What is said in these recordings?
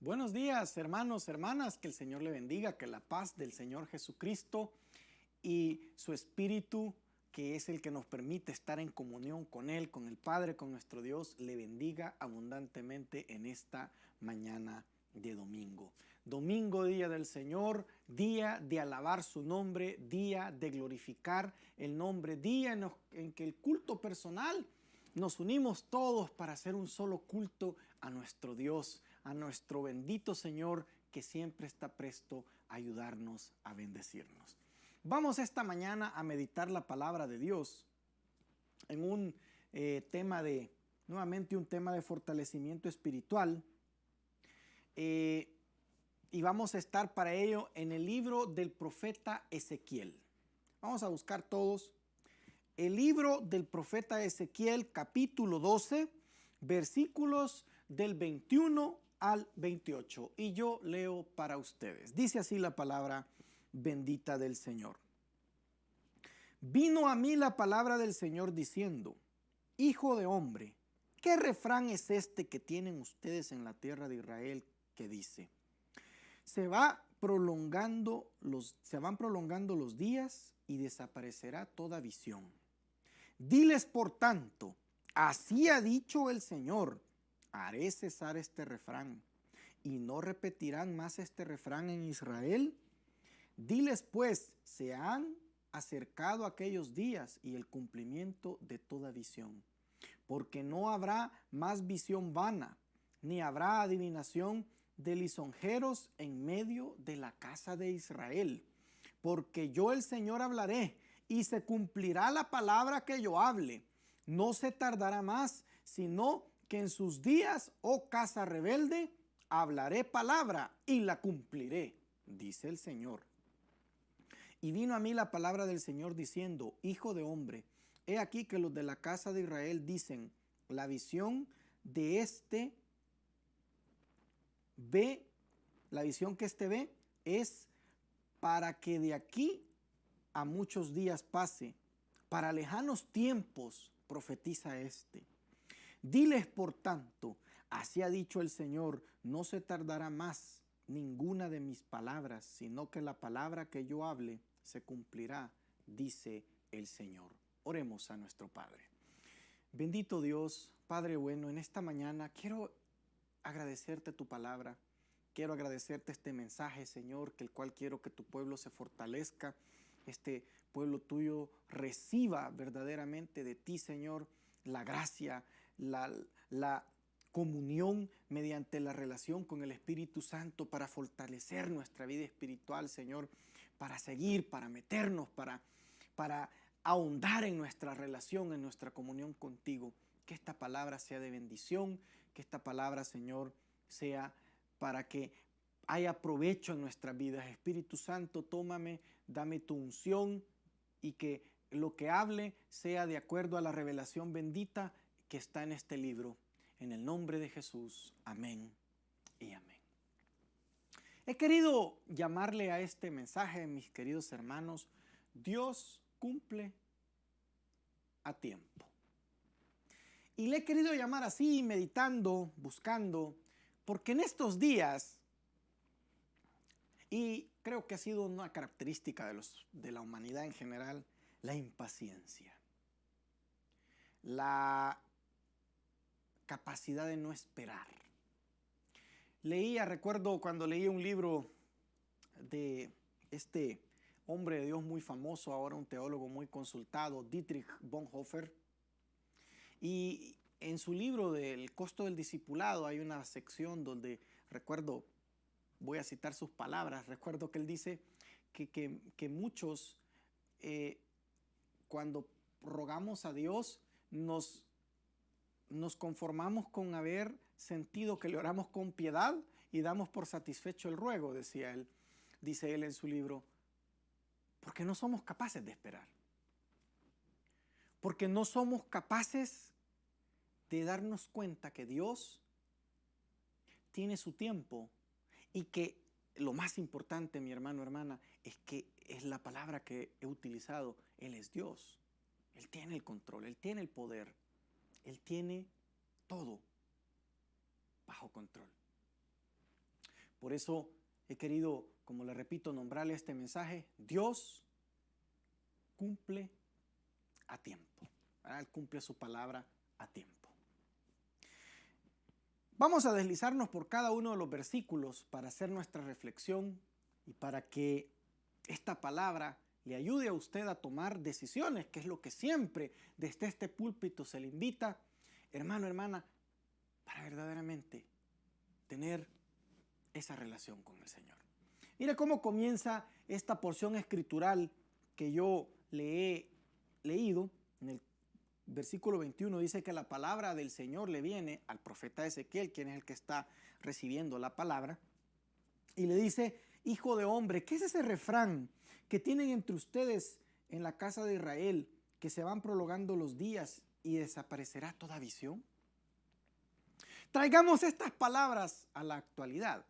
Buenos días, hermanos, hermanas, que el Señor le bendiga, que la paz del Señor Jesucristo y su Espíritu, que es el que nos permite estar en comunión con Él, con el Padre, con nuestro Dios, le bendiga abundantemente en esta mañana de domingo. Domingo, día del Señor, día de alabar su nombre, día de glorificar el nombre, día en que el culto personal nos unimos todos para hacer un solo culto a nuestro Dios, a nuestro bendito Señor que siempre está presto a ayudarnos, a bendecirnos. Vamos esta mañana a meditar la palabra de Dios en un nuevamente un tema de fortalecimiento espiritual. Y vamos a estar para ello en el libro del profeta Ezequiel. Vamos a buscar todos el libro del profeta Ezequiel, capítulo 12, versículos del 21 al 28. Y yo leo para ustedes. Dice así la palabra bendita del Señor. Vino a mí la palabra del Señor diciendo: Hijo de hombre, ¿qué refrán es este que tienen ustedes en la tierra de Israel que dice: se van prolongando los días y desaparecerá toda visión? Diles, por tanto, así ha dicho el Señor: haré cesar este refrán, y no repetirán más este refrán en Israel. Diles pues, se han acercado aquellos días y el cumplimiento de toda visión, porque no habrá más visión vana, ni habrá adivinación de lisonjeros en medio de la casa de Israel. Porque yo el Señor hablaré, y se cumplirá la palabra que yo hable. No se tardará más, sino que en sus días, oh casa rebelde, hablaré palabra y la cumpliré, dice el Señor. Y vino a mí la palabra del Señor diciendo: Hijo de hombre, he aquí que los de la casa de Israel dicen: la visión de este ve, la visión que este ve es para que de aquí a muchos días pase, para lejanos tiempos profetiza este. Diles, por tanto, así ha dicho el Señor: no se tardará más ninguna de mis palabras, sino que la palabra que yo hable se cumplirá, dice el Señor. Oremos a nuestro Padre. Bendito Dios, Padre bueno, en esta mañana quiero agradecerte tu palabra. Quiero agradecerte este mensaje, Señor, que el cual quiero que tu pueblo se fortalezca. Este pueblo tuyo reciba verdaderamente de ti, Señor, la gracia, la comunión mediante la relación con el Espíritu Santo para fortalecer nuestra vida espiritual, Señor, para seguir, para meternos, para ahondar en nuestra relación, en nuestra comunión contigo. Que esta palabra sea de bendición, que esta palabra, Señor, sea para que haya provecho en nuestras vidas. Espíritu Santo, tómame, dame tu unción, y que lo que hable sea de acuerdo a la revelación bendita que está en este libro. En el nombre de Jesús, amén y amén. He querido llamarle a este mensaje, mis queridos hermanos: Dios cumple a tiempo. Y le he querido llamar así, meditando, buscando, porque en estos días, y creo que ha sido una característica de la humanidad en general, la impaciencia, la capacidad de no esperar. Recuerdo cuando leí un libro de este hombre de Dios muy famoso, ahora un teólogo muy consultado, Dietrich Bonhoeffer, y en su libro del costo del discipulado hay una sección donde, voy a citar sus palabras, recuerdo que él dice que muchos, cuando rogamos a Dios, nos conformamos con haber sentido que le oramos con piedad y damos por satisfecho el ruego, decía él. Dice él en su libro: porque no somos capaces de esperar. Porque no somos capaces de darnos cuenta que Dios tiene su tiempo, y que lo más importante, mi hermano, hermana, es que es la palabra que he utilizado: Él es Dios. Él tiene el control, Él tiene el poder, Él tiene todo bajo control. Por eso he querido, como le repito, nombrarle este mensaje: Dios cumple a tiempo. ¿Verdad? Él cumple su palabra a tiempo. Vamos a deslizarnos por cada uno de los versículos para hacer nuestra reflexión y para que esta palabra le ayude a usted a tomar decisiones, que es lo que siempre desde este púlpito se le invita, hermano, hermana, para verdaderamente tener esa relación con el Señor. Mire cómo comienza esta porción escritural que yo le he leído. En el versículo 21 dice que la palabra del Señor le viene al profeta Ezequiel, quien es el que está recibiendo la palabra, y le dice: hijo de hombre, ¿qué es ese refrán que tienen entre ustedes en la casa de Israel, que se van prolongando los días y desaparecerá toda visión? Traigamos estas palabras a la actualidad.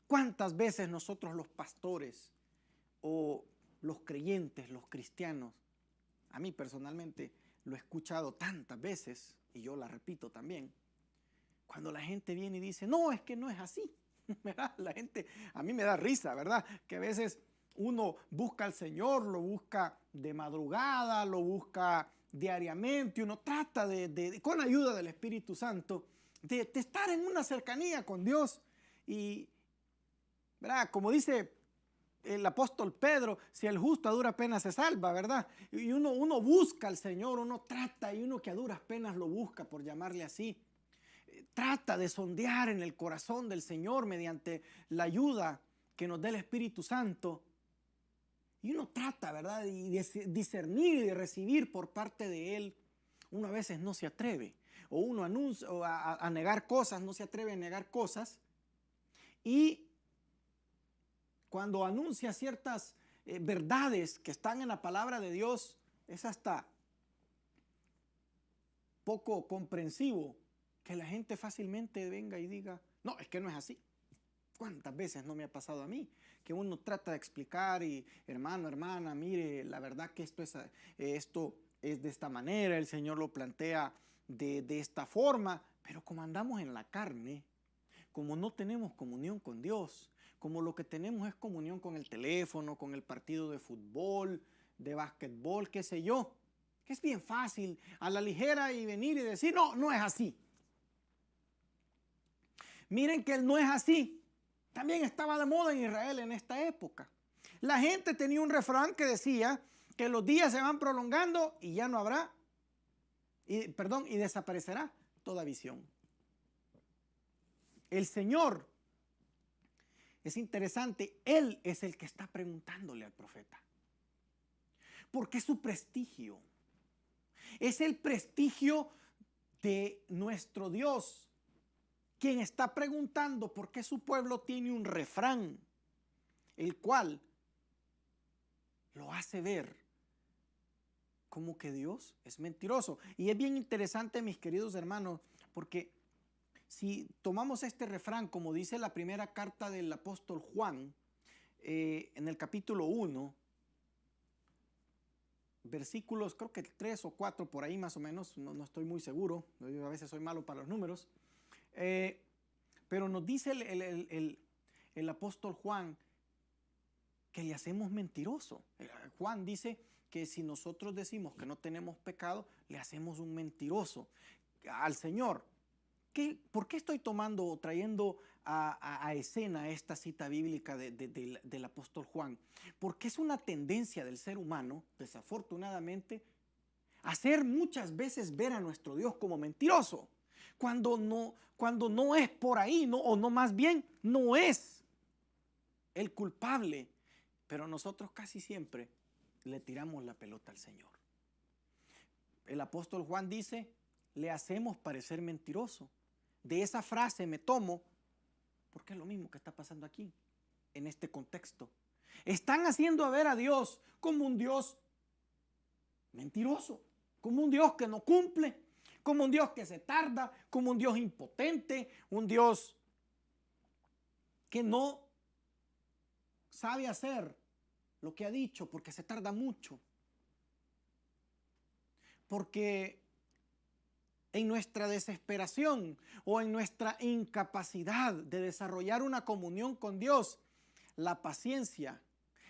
¿Cuántas veces nosotros los pastores o los creyentes, los cristianos, a mí personalmente lo he escuchado tantas veces, y yo la repito también, cuando la gente viene y dice: no, es que no es así, ¿verdad? La gente, a mí me da risa, ¿verdad? Que a veces uno busca al Señor, lo busca de madrugada, lo busca diariamente, uno trata con la ayuda del Espíritu Santo, de estar en una cercanía con Dios. Y, ¿verdad? Como dice el apóstol Pedro, si el justo a duras penas se salva, ¿verdad? Y uno busca al Señor, uno trata, y uno que a duras penas lo busca, por llamarle así, trata de sondear en el corazón del Señor mediante la ayuda que nos da el Espíritu Santo. Y uno trata, ¿verdad?, de discernir y de recibir por parte de Él. Uno a veces no se atreve, o uno anuncia a negar cosas, no se atreve a negar cosas. Y cuando anuncia ciertas verdades que están en la palabra de Dios, es hasta poco comprensivo que la gente fácilmente venga y diga: no, es que no es así. ¿Cuántas veces no me ha pasado a mí? Que uno trata de explicar y: hermano, hermana, mire, la verdad que esto es de esta manera, el Señor lo plantea de esta forma, pero como andamos en la carne, como no tenemos comunión con Dios, como lo que tenemos es comunión con el teléfono, con el partido de fútbol, de básquetbol, qué sé yo, que es bien fácil a la ligera y venir y decir: no, no es así. Miren que no es así. También estaba de moda en Israel en esta época. La gente tenía un refrán que decía que los días se van prolongando y ya no habrá, y desaparecerá toda visión. El Señor, es interesante, Él es el que está preguntándole al profeta. Porque es su prestigio. Es el prestigio de nuestro Dios quien está preguntando por qué su pueblo tiene un refrán, el cual lo hace ver como que Dios es mentiroso. Y es bien interesante, mis queridos hermanos, porque si tomamos este refrán, como dice la primera carta del apóstol Juan, en el capítulo 1, versículos, creo que 3 o 4 por ahí más o menos, no estoy muy seguro, yo a veces soy malo para los números, pero nos dice el apóstol Juan que le hacemos mentiroso. Juan dice que si nosotros decimos que no tenemos pecado, le hacemos un mentiroso al Señor. ¿Por qué estoy tomando o trayendo a escena esta cita bíblica del apóstol Juan? Porque es una tendencia del ser humano, desafortunadamente, hacer muchas veces ver a nuestro Dios como mentiroso, cuando no es por ahí, o no, más bien no es el culpable, pero nosotros casi siempre le tiramos la pelota al Señor. El apóstol Juan dice: le hacemos parecer mentiroso. De esa frase me tomo, porque es lo mismo que está pasando aquí, en este contexto. Están haciendo ver a Dios como un Dios mentiroso, como un Dios que no cumple, como un Dios que se tarda, como un Dios impotente, un Dios que no sabe hacer lo que ha dicho porque se tarda mucho. Porque en nuestra desesperación o en nuestra incapacidad de desarrollar una comunión con Dios, la paciencia,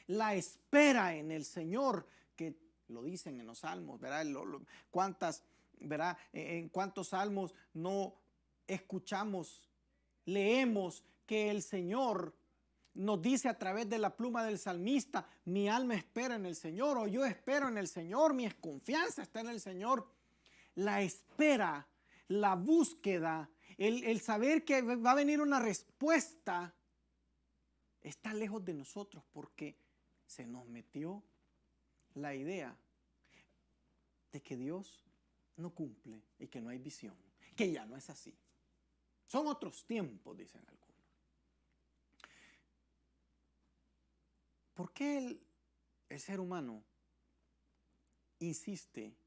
la espera en el Señor, que lo dicen en los salmos, ¿verdad? ¿Verdad? En cuántos salmos no escuchamos, leemos que el Señor nos dice a través de la pluma del salmista: mi alma espera en el Señor, o yo espero en el Señor, mi confianza está en el Señor. La espera, la búsqueda, el saber que va a venir una respuesta, está lejos de nosotros porque se nos metió la idea de que Dios no cumple y que no hay visión, que ya no es así. Son otros tiempos, dicen algunos. ¿Por qué el ser humano insiste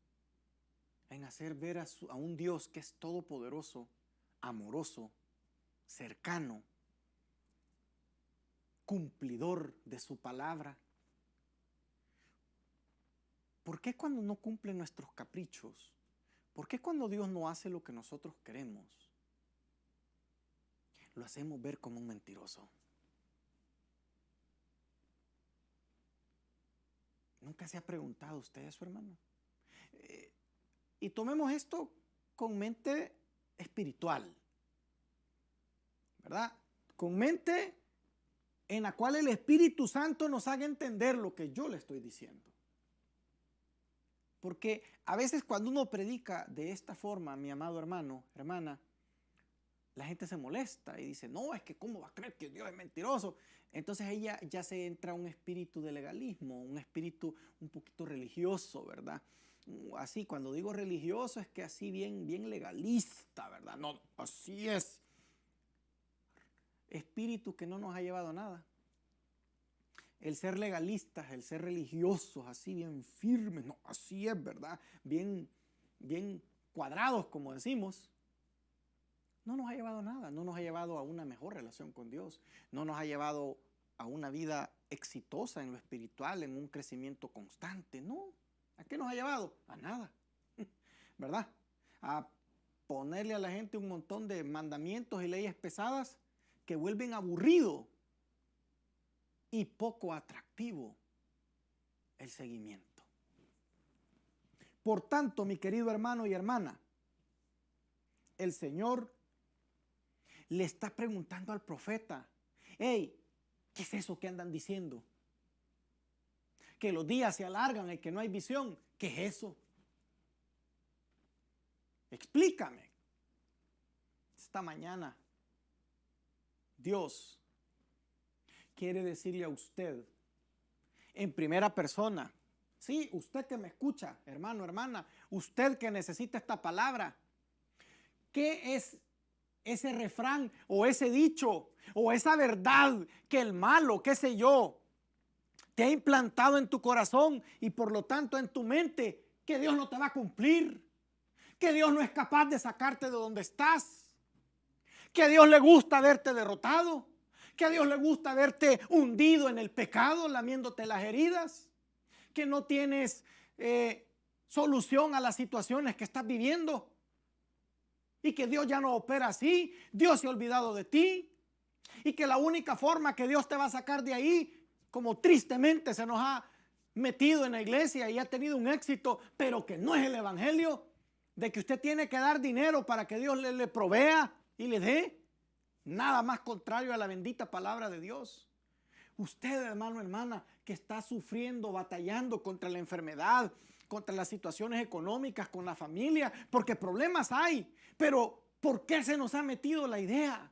en hacer ver a un Dios que es todopoderoso, amoroso, cercano, cumplidor de su palabra? ¿Por qué cuando no cumple nuestros caprichos? ¿Por qué cuando Dios no hace lo que nosotros queremos, lo hacemos ver como un mentiroso? ¿Nunca se ha preguntado usted eso, hermano? Y tomemos esto con mente espiritual, ¿verdad? Con mente en la cual el Espíritu Santo nos haga entender lo que yo le estoy diciendo. Porque a veces cuando uno predica de esta forma, mi amado hermano, hermana, la gente se molesta y dice: no, es que ¿cómo va a creer que Dios es mentiroso? Entonces ella ya se entra un espíritu de legalismo, un espíritu un poquito religioso, ¿verdad? Así, cuando digo religioso es que así bien legalista, ¿verdad? No, así es. Espíritu que no nos ha llevado a nada. El ser legalistas, el ser religiosos, así bien firmes, no, así es, ¿verdad? Bien cuadrados, como decimos, no nos ha llevado a nada. No nos ha llevado a una mejor relación con Dios. No nos ha llevado a una vida exitosa en lo espiritual, en un crecimiento constante. No. ¿A qué nos ha llevado? A nada. ¿Verdad? A ponerle a la gente un montón de mandamientos y leyes pesadas que vuelven aburrido y poco atractivo el seguimiento. Por tanto, mi querido hermano y hermana, el Señor le está preguntando al profeta: hey, ¿qué es eso que andan diciendo? Que los días se alargan y que no hay visión. ¿Qué es eso? Explícame. Esta mañana Dios quiere decirle a usted en primera persona: sí, usted que me escucha, hermano, hermana, usted que necesita esta palabra, ¿qué es ese refrán o ese dicho o esa verdad que el malo, qué sé yo, te ha implantado en tu corazón y por lo tanto en tu mente, que Dios no te va a cumplir, que Dios no es capaz de sacarte de donde estás, que a Dios le gusta verte derrotado, que a Dios le gusta verte hundido en el pecado, lamiéndote las heridas, que no tienes solución a las situaciones que estás viviendo y que Dios ya no opera así, Dios se ha olvidado de ti y que la única forma que Dios te va a sacar de ahí, como tristemente se nos ha metido en la iglesia y ha tenido un éxito, pero que no es el evangelio, de que usted tiene que dar dinero para que Dios le provea y le dé. Nada más contrario a la bendita palabra de Dios. Usted, hermano, hermana, que está sufriendo, batallando contra la enfermedad, contra las situaciones económicas, con la familia, porque problemas hay, pero ¿por qué se nos ha metido la idea?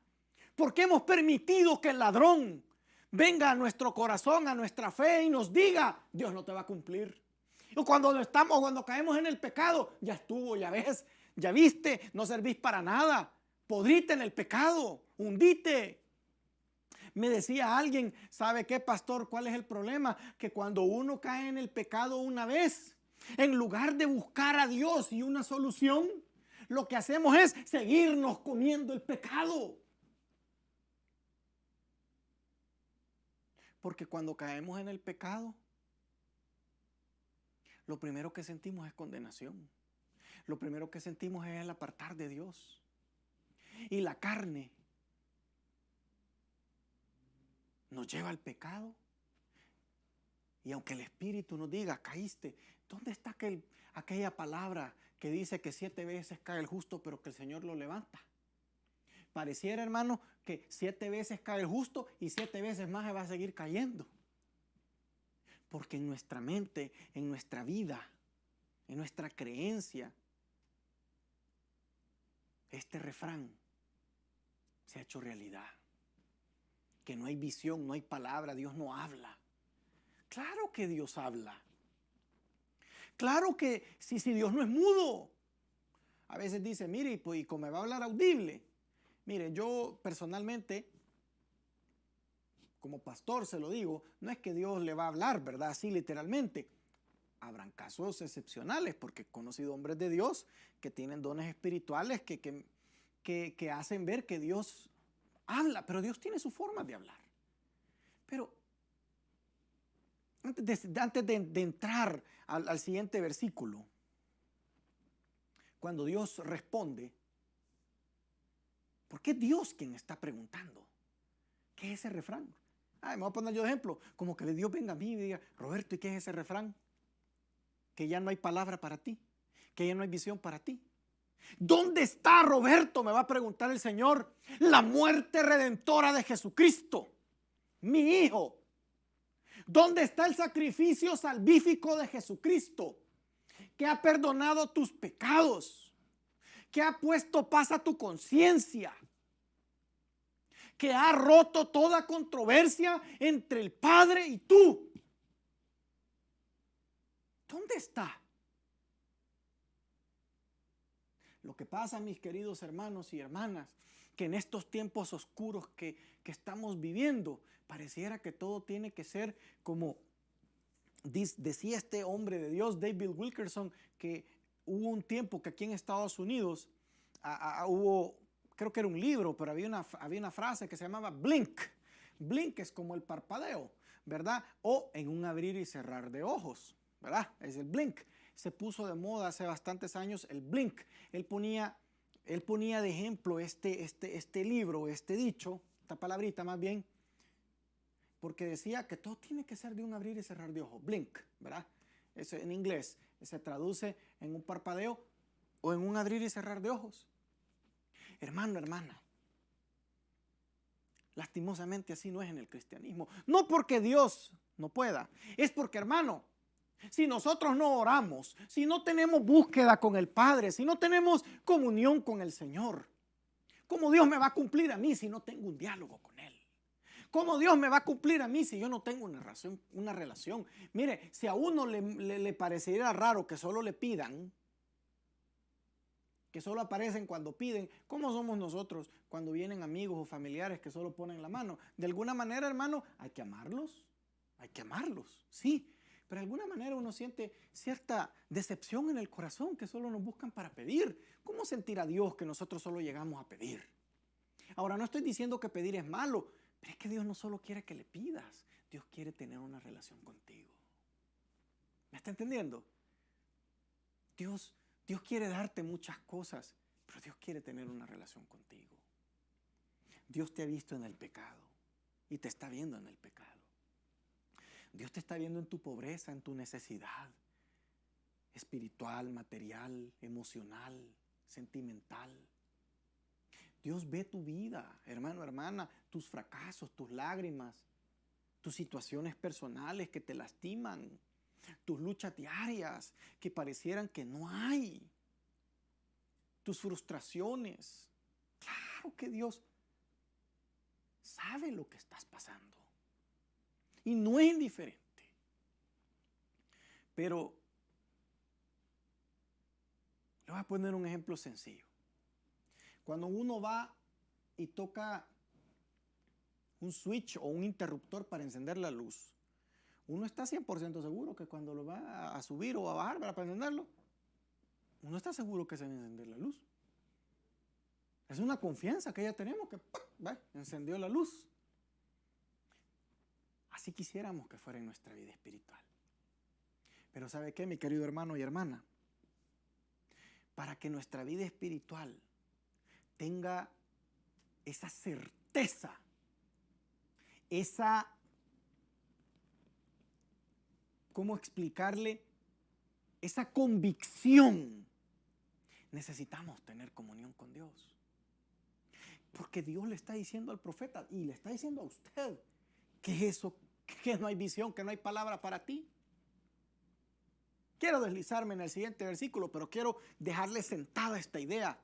¿Por qué hemos permitido que el ladrón venga a nuestro corazón, a nuestra fe y nos diga: Dios no te va a cumplir? O cuando caemos en el pecado, ya estuvo, ya ves, ya viste, no servís para nada, podrite en el pecado, hundite. Me decía alguien: ¿sabe qué, pastor? ¿Cuál es el problema? Que cuando uno cae en el pecado una vez, en lugar de buscar a Dios y una solución, lo que hacemos es seguirnos comiendo el pecado. Porque cuando caemos en el pecado, lo primero que sentimos es condenación. lo primero que sentimos es el apartar de Dios. Y la carne nos lleva al pecado. Y aunque el Espíritu nos diga, caíste, ¿dónde está aquella palabra que dice que 7 veces cae el justo, pero que el Señor lo levanta? Pareciera, hermano, que 7 veces cae el justo y 7 veces más va a seguir cayendo. Porque en nuestra mente, en nuestra vida, en nuestra creencia, este refrán se ha hecho realidad. Que no hay visión, no hay palabra, Dios no habla. Claro que Dios habla. Claro que si Dios no es mudo. A veces dice, mire, pues, ¿y cómo me va a hablar audible? Mire, yo personalmente, como pastor se lo digo, no es que Dios le va a hablar, ¿verdad? Así literalmente. Habrán casos excepcionales, porque he conocido hombres de Dios que tienen dones espirituales que hacen ver que Dios habla, pero Dios tiene su forma de hablar. Pero antes de entrar al siguiente versículo, cuando Dios responde, ¿por qué es Dios quien está preguntando? ¿Qué es ese refrán? Me voy a poner yo de ejemplo, como que Dios venga a mí y diga, Roberto, ¿y qué es ese refrán? Que ya no hay palabra para ti, que ya no hay visión para ti. ¿Dónde está, Roberto? Me va a preguntar el Señor. La muerte redentora de Jesucristo, mi hijo. ¿Dónde está el sacrificio salvífico de Jesucristo, que ha perdonado tus pecados, que ha puesto paz a tu conciencia, que ha roto toda controversia entre el Padre y tú? ¿Dónde está? Lo que pasa, mis queridos hermanos y hermanas, que en estos tiempos oscuros que estamos viviendo, pareciera que todo tiene que ser como decía este hombre de Dios, David Wilkerson, que hubo un tiempo que aquí en Estados Unidos hubo, creo que era un libro, pero había una frase que se llamaba blink. Blink es como el parpadeo, ¿verdad? O en un abrir y cerrar de ojos, ¿verdad? Es el blink. Se puso de moda hace bastantes años el blink. Él ponía de ejemplo este libro, este dicho, esta palabrita más bien, porque decía que todo tiene que ser de un abrir y cerrar de ojos, blink, ¿verdad? Eso en inglés se traduce en un parpadeo o en un abrir y cerrar de ojos. Hermano, hermana, lastimosamente así no es en el cristianismo. No porque Dios no pueda, es porque, hermano, si nosotros no oramos, si no tenemos búsqueda con el Padre, si no tenemos comunión con el Señor, ¿cómo Dios me va a cumplir a mí si no tengo un diálogo con Él? ¿Cómo Dios me va a cumplir a mí si yo no tengo una relación? Mire, si a uno le pareciera raro que solo le pidan, que solo aparecen cuando piden, ¿cómo somos nosotros cuando vienen amigos o familiares que solo ponen la mano? De alguna manera, hermano, hay que amarlos, sí. Pero de alguna manera uno siente cierta decepción en el corazón, que solo nos buscan para pedir. ¿Cómo sentir a Dios que nosotros solo llegamos a pedir? Ahora, no estoy diciendo que pedir es malo, pero es que Dios no solo quiere que le pidas, Dios quiere tener una relación contigo. ¿Me está entendiendo? Dios quiere darte muchas cosas, pero Dios quiere tener una relación contigo. Dios te ha visto en el pecado y te está viendo en el pecado. Dios te está viendo en tu pobreza, en tu necesidad espiritual, material, emocional, sentimental. Dios ve tu vida, hermano, hermana, tus fracasos, tus lágrimas, tus situaciones personales que te lastiman, tus luchas diarias que parecieran que no hay, tus frustraciones. Claro que Dios sabe lo que estás pasando y no es indiferente. Pero le voy a poner un ejemplo sencillo. Cuando uno va y toca un switch o un interruptor para encender la luz, uno está 100% seguro que cuando lo va a subir o a bajar para encenderlo, uno está seguro que se va a encender la luz. Es una confianza que ya tenemos que encendió la luz. Así quisiéramos que fuera en nuestra vida espiritual. Pero ¿sabe qué, mi querido hermano y hermana? para que nuestra vida espiritual tenga esa certeza, esa, ¿cómo explicarle? Esa convicción. Necesitamos tener comunión con Dios. Porque Dios le está diciendo al profeta y le está diciendo a usted que eso, que no hay visión, que no hay palabra para ti. Quiero deslizarme en el siguiente versículo, pero quiero dejarle sentada esta idea.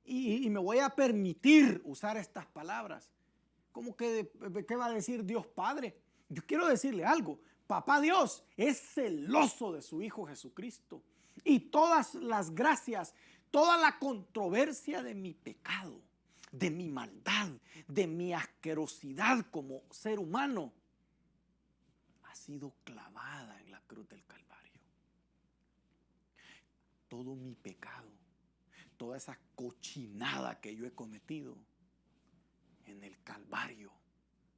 Y me voy a permitir usar estas palabras. ¿Cómo que qué va a decir Dios Padre? Yo quiero decirle algo. Papá Dios es celoso de su Hijo Jesucristo. Y todas las gracias, toda la controversia de mi pecado, de mi maldad, de mi asquerosidad como ser humano, ha sido clavada en la cruz del Calvario. Todo mi pecado, toda esa cochinada que yo he cometido en el Calvario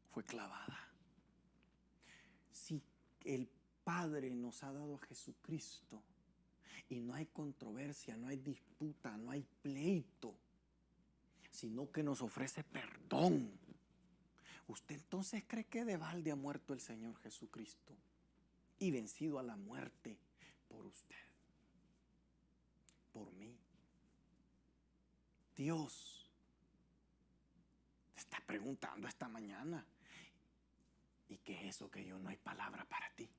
fue clavada. Si el Padre nos ha dado a Jesucristo y no hay controversia, no hay disputa, no hay pleito, sino que nos ofrece perdón, ¿usted entonces cree que de balde ha muerto el Señor Jesucristo y vencido a la muerte por usted, por mí? Dios te está preguntando esta mañana, ¿y qué es eso que yo no hay palabra para ti?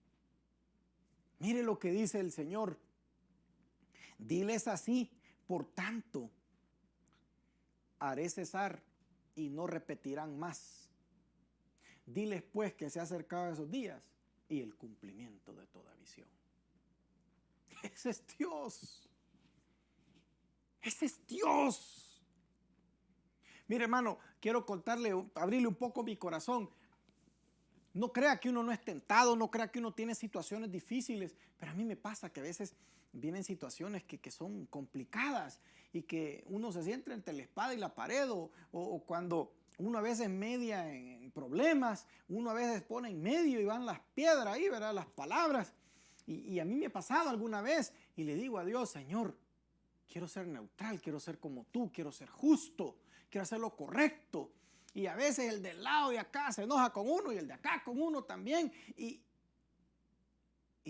Mire lo que dice el Señor. Diles así: por tanto, haré cesar y no repetirán más. Diles pues que se ha acercado esos días y el cumplimiento de toda visión. Ese es Dios. Ese es Dios. Mire, hermano, quiero contarle, abrirle un poco mi corazón. No crea que uno no es tentado, no crea que uno tiene situaciones difíciles, pero a mí me pasa que a veces vienen situaciones que son complicadas y que uno se siente entre la espada y la pared, o cuando uno a veces media en problemas, uno a veces pone en medio y van las piedras ahí, ¿verdad? Las palabras. Y a mí me ha pasado alguna vez y le digo a Dios: Señor, quiero ser neutral, quiero ser como tú, quiero ser justo, quiero hacer lo correcto. Y a veces el del lado de acá se enoja con uno y el de acá con uno también. Y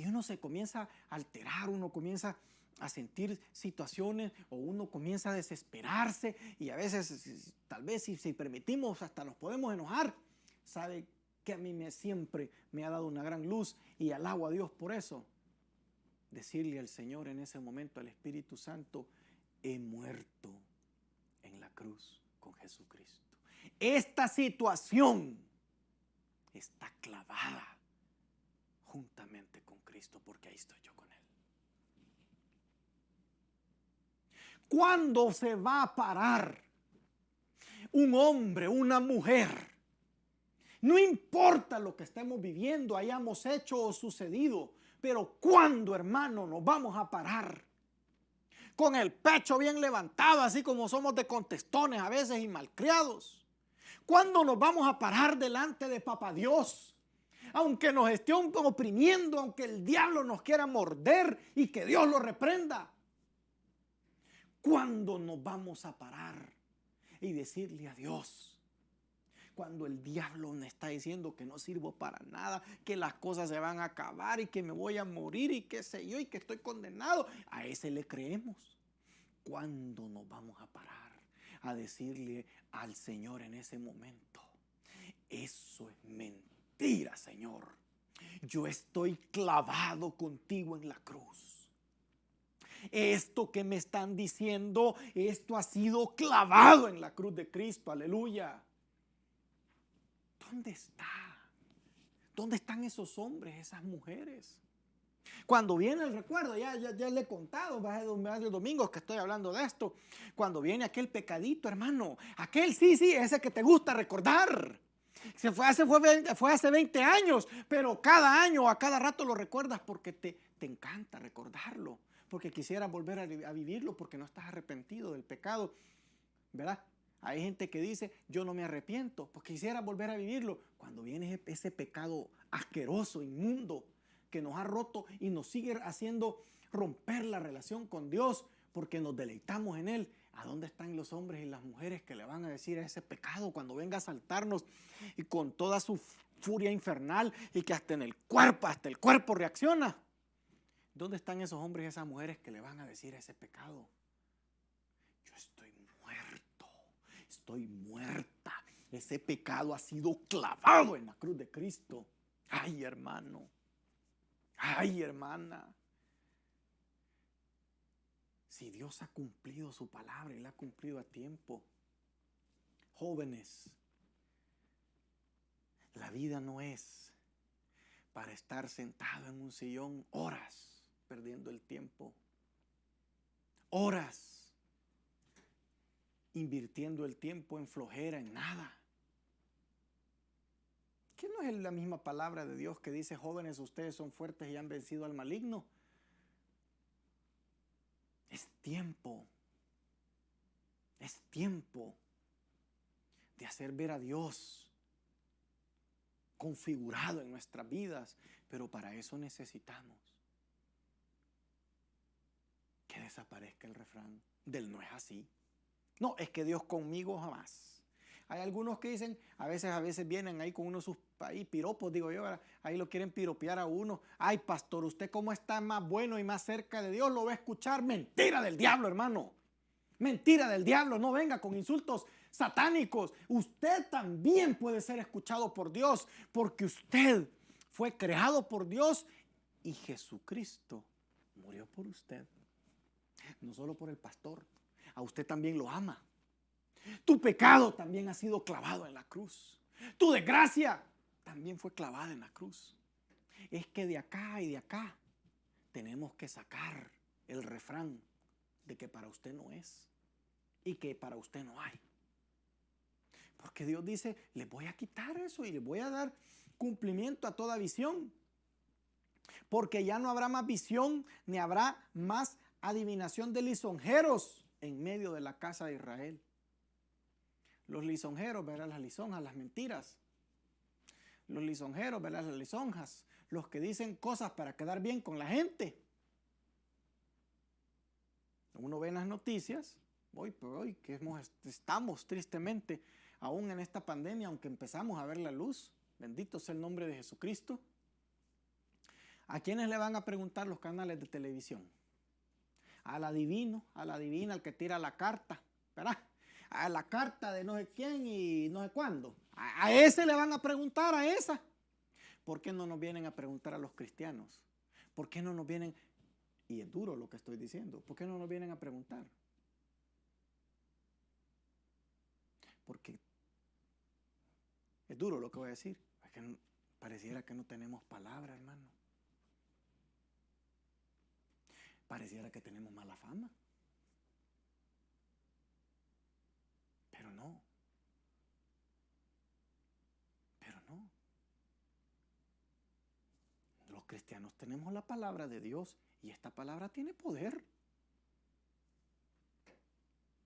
uno se comienza a alterar, uno comienza a sentir situaciones o uno comienza a desesperarse. Y a veces, tal vez si permitimos, hasta nos podemos enojar. ¿Sabe que a mí siempre me ha dado una gran luz y alabo a Dios por eso? Decirle al Señor en ese momento, al Espíritu Santo: he muerto en la cruz con Jesucristo. Esta situación está clavada juntamente con Cristo, porque ahí estoy yo con Él. ¿Cuándo se va a parar un hombre, una mujer? No importa lo que estemos viviendo, hayamos hecho o sucedido, pero ¿cuándo, hermano, nos vamos a parar? Con el pecho bien levantado, así como somos de contestones a veces y malcriados. ¿Cuándo nos vamos a parar delante de Papá Dios? Aunque nos esté oprimiendo, aunque el diablo nos quiera morder y que Dios lo reprenda. ¿Cuándo nos vamos a parar y decirle a Dios? Cuando el diablo me está diciendo que no sirvo para nada, que las cosas se van a acabar y que me voy a morir y qué sé yo y que estoy condenado. A ese le creemos. ¿Cuándo nos vamos a parar a decirle al Señor en ese momento: eso es mentira, Señor, yo estoy clavado contigo en la cruz? Esto que me están diciendo, esto ha sido clavado en la cruz de Cristo, aleluya. ¿Dónde está? ¿Dónde están esos hombres, esas mujeres? Cuando viene el recuerdo, ya le he contado, varios domingos que estoy hablando de esto. Cuando viene aquel pecadito, hermano, aquel sí, ese que te gusta recordar. Fue hace 20 años, pero cada año, a cada rato lo recuerdas porque te encanta recordarlo, porque quisieras volver a vivirlo, porque no estás arrepentido del pecado, ¿verdad? Hay gente que dice: yo no me arrepiento, porque quisiera volver a vivirlo. Cuando viene ese pecado asqueroso, inmundo, que nos ha roto y nos sigue haciendo romper la relación con Dios, porque nos deleitamos en Él. ¿A dónde están los hombres y las mujeres que le van a decir a ese pecado cuando venga a asaltarnos y con toda su furia infernal y que hasta el cuerpo reacciona? ¿Dónde están esos hombres y esas mujeres que le van a decir a ese pecado? Yo estoy muerto, estoy muerta. Ese pecado ha sido clavado en la cruz de Cristo. Ay, hermano. Ay, hermana. Si Dios ha cumplido su palabra y la ha cumplido a tiempo. Jóvenes, la vida no es para estar sentado en un sillón horas perdiendo el tiempo. Horas invirtiendo el tiempo en flojera, en nada. ¿Qué no es la misma palabra de Dios que dice, jóvenes, ustedes son fuertes y han vencido al maligno? Es tiempo de hacer ver a Dios configurado en nuestras vidas, pero para eso necesitamos que desaparezca el refrán del no es así. No, es que Dios conmigo jamás. Hay algunos que dicen, a veces vienen ahí con unos sus piropos, digo yo, ahí lo quieren piropear a uno. Ay, pastor, usted cómo está más bueno y más cerca de Dios, lo va a escuchar. Mentira del diablo, hermano. Mentira del diablo, no venga con insultos satánicos. Usted también puede ser escuchado por Dios, porque usted fue creado por Dios y Jesucristo murió por usted. No solo por el pastor, a usted también lo ama. Tu pecado también ha sido clavado en la cruz. Tu desgracia también fue clavada en la cruz. Es que de acá y de acá tenemos que sacar el refrán de que para usted no es y que para usted no hay. Porque Dios dice, les voy a quitar eso y les voy a dar cumplimiento a toda visión. Porque ya no habrá más visión ni habrá más adivinación de lisonjeros en medio de la casa de Israel. Los lisonjeros, verán las lisonjas, las mentiras. Los lisonjeros, verán las lisonjas. Los que dicen cosas para quedar bien con la gente. Uno ve en las noticias, hoy que estamos tristemente aún en esta pandemia, aunque empezamos a ver la luz, bendito sea el nombre de Jesucristo. ¿A quiénes le van a preguntar los canales de televisión? Al adivino, a la adivina, al que tira la carta, ¿verdad? A la carta de no sé quién y no sé cuándo. A ese le van a preguntar, a esa. ¿Por qué no nos vienen a preguntar a los cristianos? ¿Por qué no nos vienen? Y es duro lo que estoy diciendo. ¿Por qué no nos vienen a preguntar? Porque es duro lo que voy a decir. Es que pareciera que no tenemos palabra, hermano. Pareciera que tenemos mala fama. Pero no. Los cristianos tenemos la palabra de Dios y esta palabra tiene poder.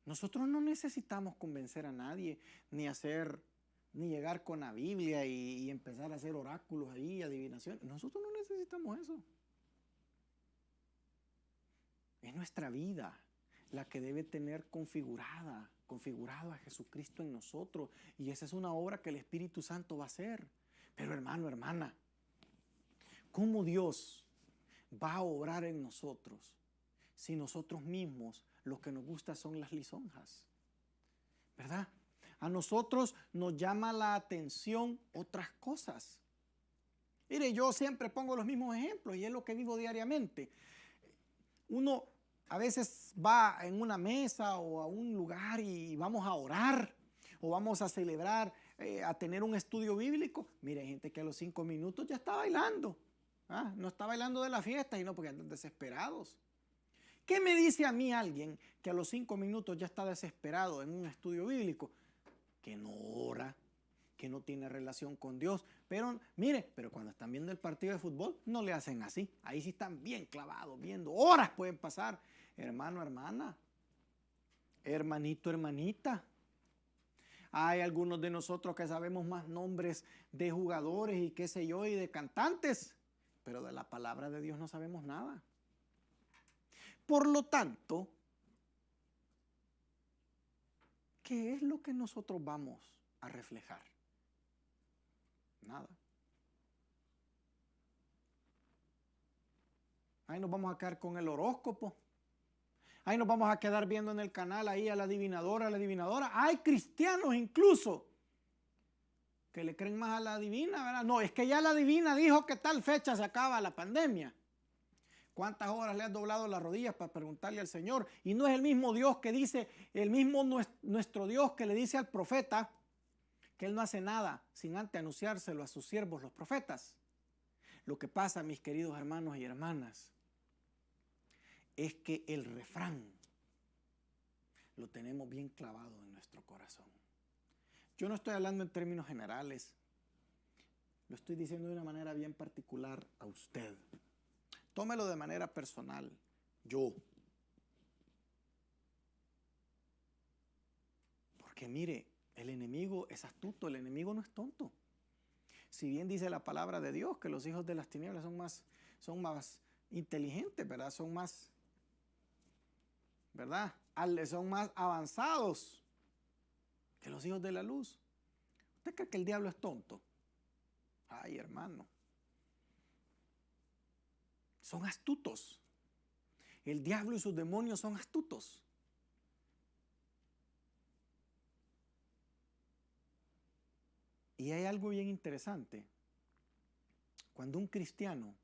Nosotros no necesitamos convencer a nadie, ni llegar con la Biblia y empezar a hacer oráculos ahí, adivinaciones. Nosotros no necesitamos eso. Es nuestra vida la que debe tener configurado a Jesucristo en nosotros. Y esa es una obra que el Espíritu Santo va a hacer. Pero hermano, hermana, ¿cómo Dios va a obrar en nosotros si nosotros mismos lo que nos gusta son las lisonjas? ¿Verdad? A nosotros nos llama la atención otras cosas. Mire, yo siempre pongo los mismos ejemplos y es lo que vivo diariamente. Uno a veces va en una mesa o a un lugar y vamos a orar o vamos a celebrar, a tener un estudio bíblico. Mire, hay gente que a los 5 minutos ya está bailando. No está bailando de la fiesta, sino porque andan desesperados. ¿Qué me dice a mí alguien que a los 5 minutos ya está desesperado en un estudio bíblico? Que no ora, que no tiene relación con Dios. Pero mire, pero cuando están viendo el partido de fútbol no le hacen así. Ahí sí están bien clavados, viendo. Horas pueden pasar. Hermano, hermana, hermanito, hermanita. Hay algunos de nosotros que sabemos más nombres de jugadores y qué sé yo y de cantantes, pero de la palabra de Dios no sabemos nada. Por lo tanto, ¿qué es lo que nosotros vamos a reflejar? Nada. Ahí nos vamos a quedar con el horóscopo. Ahí nos vamos a quedar viendo en el canal ahí a la adivinadora, Hay cristianos incluso que le creen más a la divina, ¿verdad? No, es que ya la divina dijo que tal fecha se acaba la pandemia. ¿Cuántas horas le has doblado las rodillas para preguntarle al Señor? Y no es el mismo Dios que dice, el mismo nuestro Dios que le dice al profeta que Él no hace nada sin antes anunciárselo a sus siervos los profetas. Lo que pasa, mis queridos hermanos y hermanas, es que el refrán lo tenemos bien clavado en nuestro corazón. Yo no estoy hablando en términos generales, lo estoy diciendo de una manera bien particular a usted. Tómelo de manera personal, yo. Porque mire, el enemigo es astuto, el enemigo no es tonto. Si bien dice la palabra de Dios que los hijos de las tinieblas son más inteligentes, ¿verdad? Son más, ¿verdad? Son más avanzados que los hijos de la luz. ¿Usted cree que el diablo es tonto? Ay, hermano. Son astutos. El diablo y sus demonios son astutos. Y hay algo bien interesante. Cuando un cristiano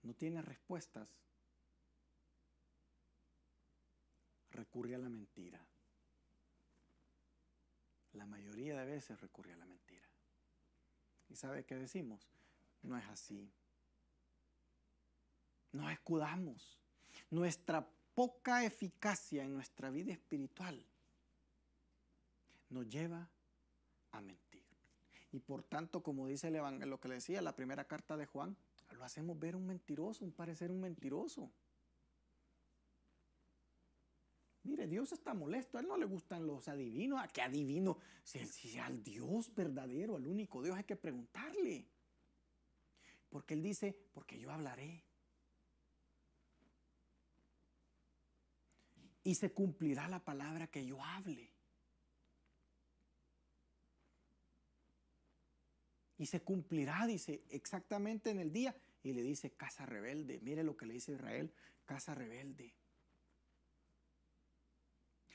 no tiene respuestas, recurre a la mentira. La mayoría de veces recurre a la mentira. ¿Y sabe qué decimos? No es así. Nos escudamos. Nuestra poca eficacia en nuestra vida espiritual nos lleva a mentir. Y por tanto, como dice el Evangelio, lo que le decía, la primera carta de Juan, lo hacemos ver un mentiroso, parecer un mentiroso. Mire, Dios está molesto, a Él no le gustan los adivinos. ¿A qué adivino? Si al Dios verdadero, al único Dios, hay que preguntarle. Porque Él dice, porque yo hablaré. Y se cumplirá la palabra que yo hable. Y se cumplirá, dice, exactamente en el día. Y le dice, casa rebelde. Mire lo que le dice Israel, casa rebelde.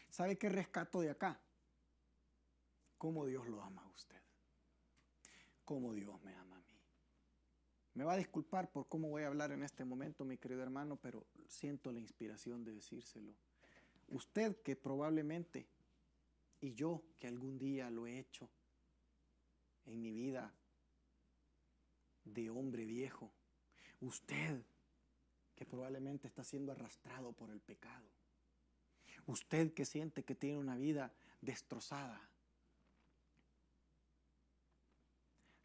¿Sabe qué rescato de acá? Cómo Dios lo ama a usted. Cómo Dios me ama a mí. Me va a disculpar por cómo voy a hablar en este momento, mi querido hermano, pero siento la inspiración de decírselo. Usted que probablemente, y yo que algún día lo he hecho en mi vida de hombre viejo. Usted que probablemente está siendo arrastrado por el pecado. Usted que siente que tiene una vida destrozada.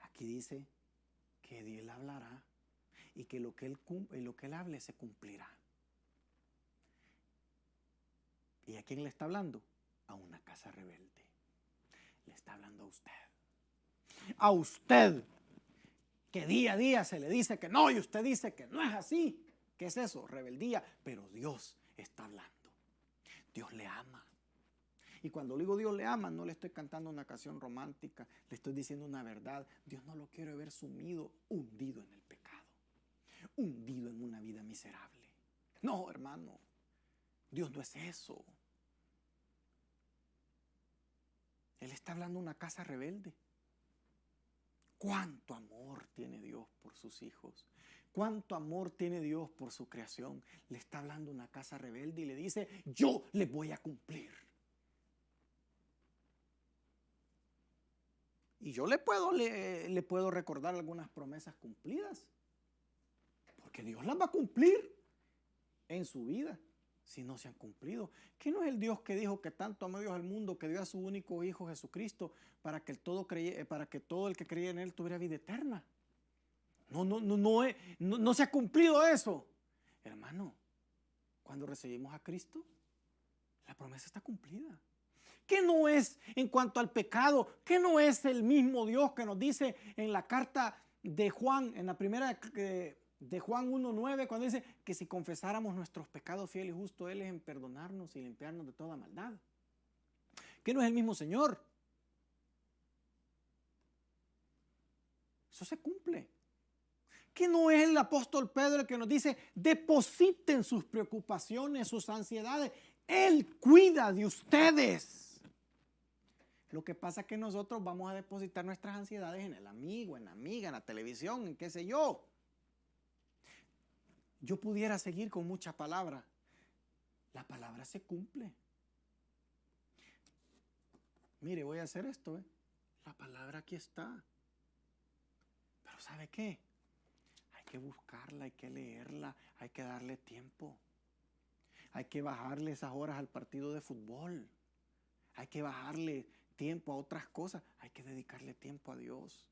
Aquí dice que Él hablará y que lo que Él hable se cumplirá. ¿Y a quién le está hablando? A una casa rebelde. Le está hablando a usted. A usted que día a día se le dice que no y usted dice que no es así. ¿Qué es eso? Rebeldía. Pero Dios está hablando. Dios le ama. Y cuando digo Dios le ama, no le estoy cantando una canción romántica, le estoy diciendo una verdad. Dios no lo quiere ver sumido, hundido en el pecado, hundido en una vida miserable. No, hermano, Dios no es eso. Él está hablando de una casa rebelde. ¿Cuánto amor tiene Dios por sus hijos? ¿Cuánto amor tiene Dios por su creación? Le está hablando una casa rebelde y le dice, yo le voy a cumplir. Y yo le puedo recordar algunas promesas cumplidas. Porque Dios las va a cumplir en su vida si no se han cumplido. ¿Qué no es el Dios que dijo que tanto amó Dios al mundo que dio a su único Hijo Jesucristo para que todo el que creyera en Él tuviera vida eterna? No se ha cumplido eso. Hermano, cuando recibimos a Cristo, la promesa está cumplida. ¿Qué no es en cuanto al pecado? ¿Qué no es el mismo Dios que nos dice en la carta de Juan, en la primera de Juan 1:9, cuando dice que si confesáramos nuestros pecados, fiel y justo Él es en perdonarnos y limpiarnos de toda maldad. ¿Que no es el mismo Señor? Eso se cumple. ¿Que no es el apóstol Pedro el que nos dice, depositen sus preocupaciones, sus ansiedades? Él cuida de ustedes. Lo que pasa es que nosotros vamos a depositar nuestras ansiedades en el amigo, en la amiga, en la televisión, en qué sé yo. Yo pudiera seguir con muchas palabras. La palabra se cumple. Mire, voy a hacer esto. La palabra aquí está. Pero ¿sabe qué? Hay que buscarla, hay que leerla, hay que darle tiempo. Hay que bajarle esas horas al partido de fútbol. Hay que bajarle tiempo a otras cosas. Hay que dedicarle tiempo a Dios.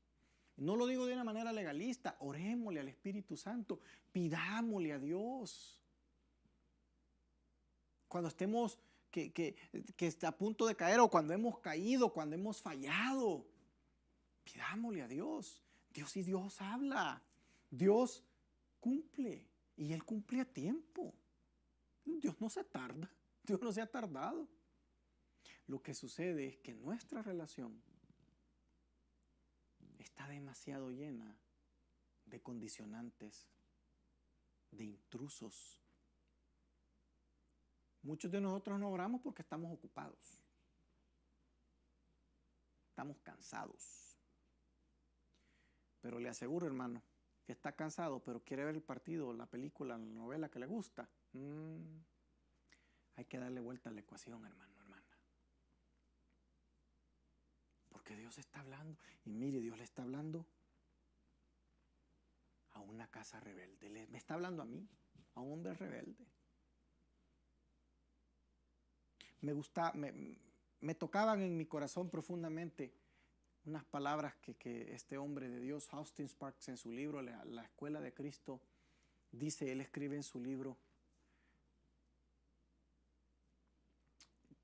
No lo digo de una manera legalista. Orémosle al Espíritu Santo. Pidámosle a Dios. Cuando estemos que está a punto de caer, o cuando hemos caído, cuando hemos fallado, pidámosle a Dios. Dios habla. Dios cumple. Y Él cumple a tiempo. Dios no se tarda. Dios no se ha tardado. Lo que sucede es que nuestra relación está demasiado llena de condicionantes, de intrusos. Muchos de nosotros no oramos porque estamos ocupados. Estamos cansados. Pero le aseguro, hermano, que está cansado, pero quiere ver el partido, la película, la novela que le gusta. Hay que darle vuelta a la ecuación, hermano, hermana. Porque Dios está hablando. Y mire, Dios le está hablando a una casa rebelde. Me está hablando a mí, a un hombre rebelde. Me tocaban en mi corazón profundamente unas palabras que este hombre de Dios, Austin Sparks, en su libro La Escuela de Cristo, dice. Él escribe en su libro,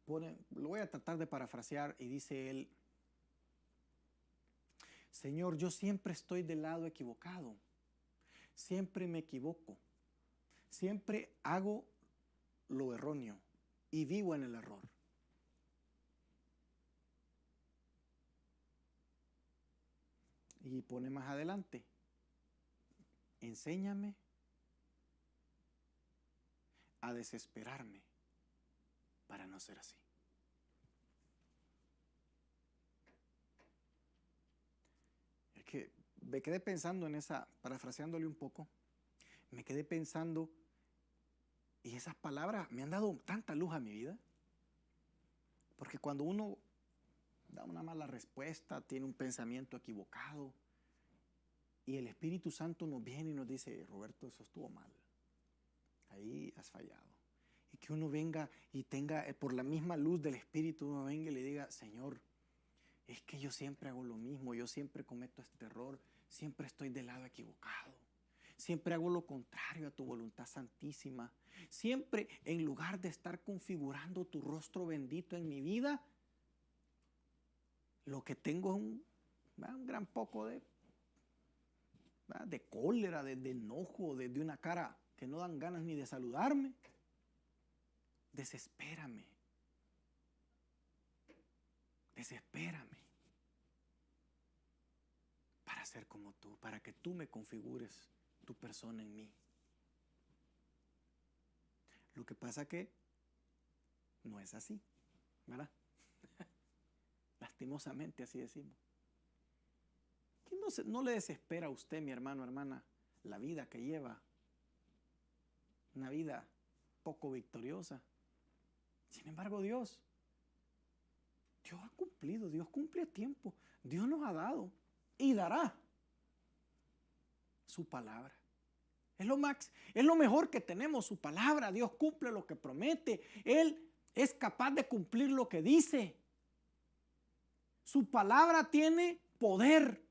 lo voy a tratar de parafrasear, y dice él: Señor, yo siempre estoy del lado equivocado, siempre me equivoco, siempre hago lo erróneo y vivo en el error. Y pone más adelante: enséñame a desesperarme para no ser así. Es que me quedé pensando en esa, parafraseándole un poco, me quedé pensando, y esas palabras me han dado tanta luz a mi vida. Porque cuando uno da una mala respuesta, tiene un pensamiento equivocado, y el Espíritu Santo nos viene y nos dice: Roberto, eso estuvo mal, ahí has fallado. Y que uno venga y tenga, por la misma luz del Espíritu, uno venga y le diga: Señor, es que yo siempre hago lo mismo, yo siempre cometo este error, siempre estoy del lado equivocado, siempre hago lo contrario a tu voluntad santísima, siempre, en lugar de estar configurando tu rostro bendito en mi vida, lo que tengo es un gran poco de cólera, de enojo, de una cara que no dan ganas ni de saludarme. Desespérame para ser como tú, para que tú me configures tu persona en mí. Lo que pasa que no es así, ¿verdad? Lastimosamente así decimos. ¿Qué no le desespera a usted, mi hermano, hermana, la vida que lleva? Una vida poco victoriosa. Sin embargo, Dios ha cumplido, Dios cumple a tiempo. Dios nos ha dado y dará su palabra. Es lo mejor que tenemos, su palabra. Dios cumple lo que promete. Él es capaz de cumplir lo que dice. Su palabra tiene poder,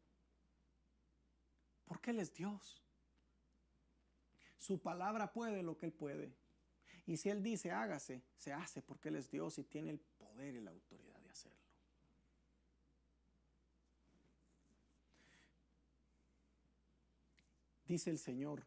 porque Él es Dios. Su palabra puede lo que Él puede. Y si Él dice hágase, se hace, porque Él es Dios y tiene el poder y la autoridad de hacerlo. Dice el Señor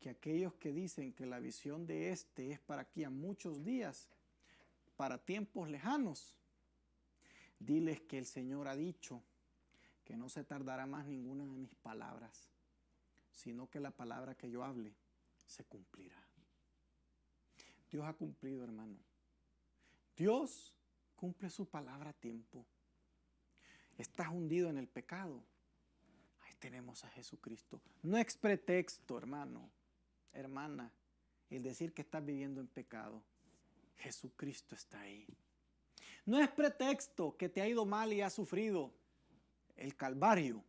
que aquellos que dicen que la visión de este es para aquí a muchos días, para tiempos lejanos, diles que el Señor ha dicho que no se tardará más ninguna de mis palabras, sino que la palabra que yo hable se cumplirá. Dios ha cumplido, hermano. Dios cumple su palabra a tiempo. Estás hundido en el pecado. Ahí tenemos a Jesucristo. No es pretexto, hermano, hermana, el decir que estás viviendo en pecado. Jesucristo está ahí. No es pretexto que te ha ido mal y has sufrido. El Calvario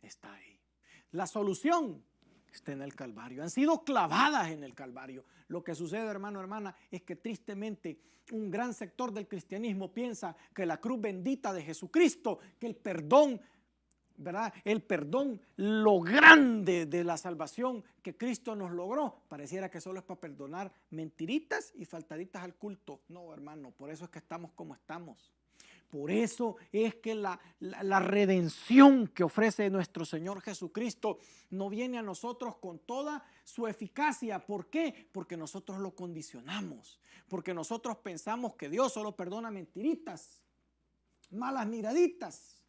está ahí. La solución está en el Calvario. Han sido clavadas en el Calvario. Lo que sucede, hermano, hermana, es que tristemente un gran sector del cristianismo piensa que la cruz bendita de Jesucristo, que el perdón, ¿verdad? El perdón, lo grande de la salvación que Cristo nos logró, pareciera que solo es para perdonar mentiritas y faltaditas al culto. No, hermano, por eso es que estamos como estamos. Por eso es que la redención que ofrece nuestro Señor Jesucristo no viene a nosotros con toda su eficacia. ¿Por qué? Porque nosotros lo condicionamos. Porque nosotros pensamos que Dios solo perdona mentiritas, malas miraditas.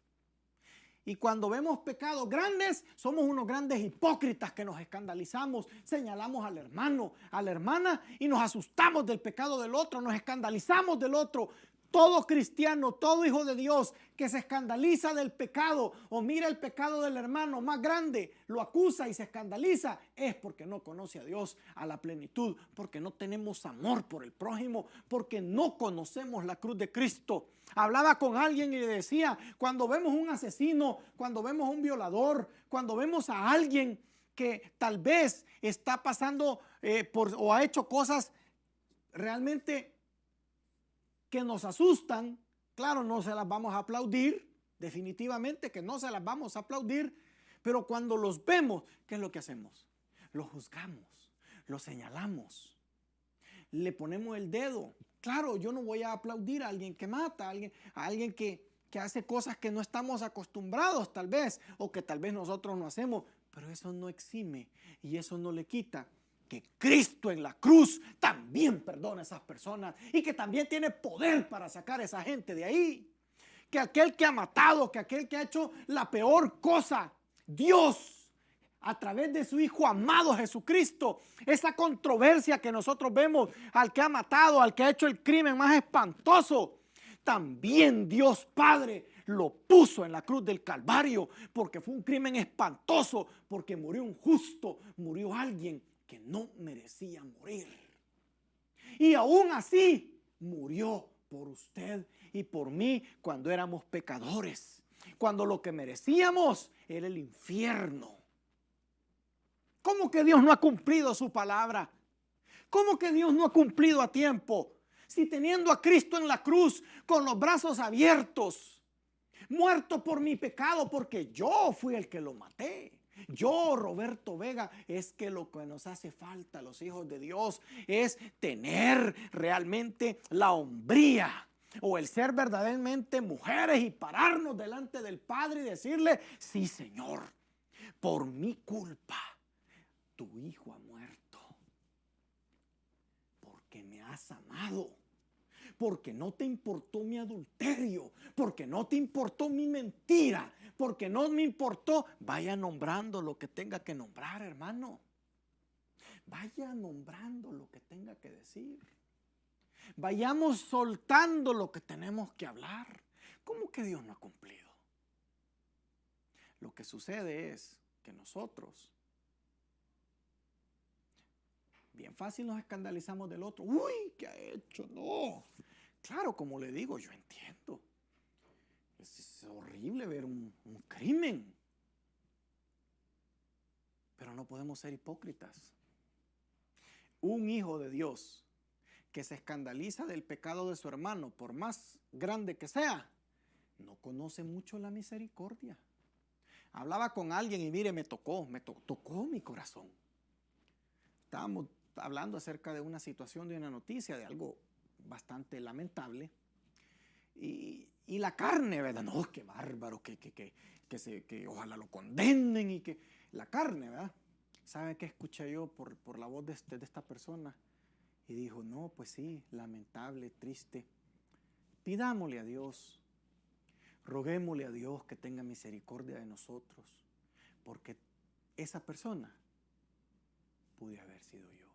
Y cuando vemos pecados grandes, somos unos grandes hipócritas que nos escandalizamos, señalamos al hermano, a la hermana y nos asustamos del pecado del otro, nos escandalizamos del otro. Todo cristiano, todo hijo de Dios que se escandaliza del pecado o mira el pecado del hermano más grande, lo acusa y se escandaliza, es porque no conoce a Dios a la plenitud, porque no tenemos amor por el prójimo, porque no conocemos la cruz de Cristo. Hablaba con alguien y le decía, cuando vemos un asesino, cuando vemos un violador, cuando vemos a alguien que tal vez está pasando o ha hecho cosas realmente que nos asustan, claro, no se las vamos a aplaudir, definitivamente que no se las vamos a aplaudir, pero cuando los vemos, ¿qué es lo que hacemos? Los juzgamos, los señalamos, le ponemos el dedo. Claro, yo no voy a aplaudir a alguien que mata, a alguien que hace cosas que no estamos acostumbrados tal vez, o que tal vez nosotros no hacemos, pero eso no exime y eso no le quita que Cristo en la cruz también perdona a esas personas y que también tiene poder para sacar a esa gente de ahí. Que aquel que ha matado, que aquel que ha hecho la peor cosa, Dios, a través de su Hijo amado Jesucristo, esa controversia que nosotros vemos al que ha matado, al que ha hecho el crimen más espantoso, también Dios Padre lo puso en la cruz del Calvario porque fue un crimen espantoso, porque murió un justo, murió alguien que no merecía morir. Y aún así murió por usted y por mí cuando éramos pecadores, cuando lo que merecíamos era el infierno. ¿Cómo que Dios no ha cumplido su palabra? ¿Cómo que Dios no ha cumplido a tiempo? Si teniendo a Cristo en la cruz con los brazos abiertos, muerto por mi pecado porque yo fui el que lo maté. Yo, Roberto Vega, es que lo que nos hace falta a los hijos de Dios es tener realmente la hombría o el ser verdaderamente mujeres y pararnos delante del Padre y decirle, sí, Señor, por mi culpa tu hijo ha muerto porque me has amado. Porque no te importó mi adulterio, porque no te importó mi mentira, porque no me importó. Vaya nombrando lo que tenga que nombrar, hermano. Vaya nombrando lo que tenga que decir. Vayamos soltando lo que tenemos que hablar. ¿Cómo que Dios no ha cumplido? Lo que sucede es que nosotros, bien fácil nos escandalizamos del otro. Uy, ¿qué ha hecho? No. Claro, como le digo, yo entiendo. Es horrible ver un crimen. Pero no podemos ser hipócritas. Un hijo de Dios que se escandaliza del pecado de su hermano, por más grande que sea, no conoce mucho la misericordia. Hablaba con alguien y mire, me tocó mi corazón. Estábamos hablando acerca de una situación, de una noticia, de algo bastante lamentable. Y y la carne, ¿verdad? No, qué bárbaro, que ojalá lo condenen y que la carne, ¿verdad? ¿Sabe qué escuché yo por la voz de esta persona? Y dijo, no, pues sí, lamentable, triste. Pidámosle a Dios, roguémosle a Dios que tenga misericordia de nosotros, porque esa persona pude haber sido yo.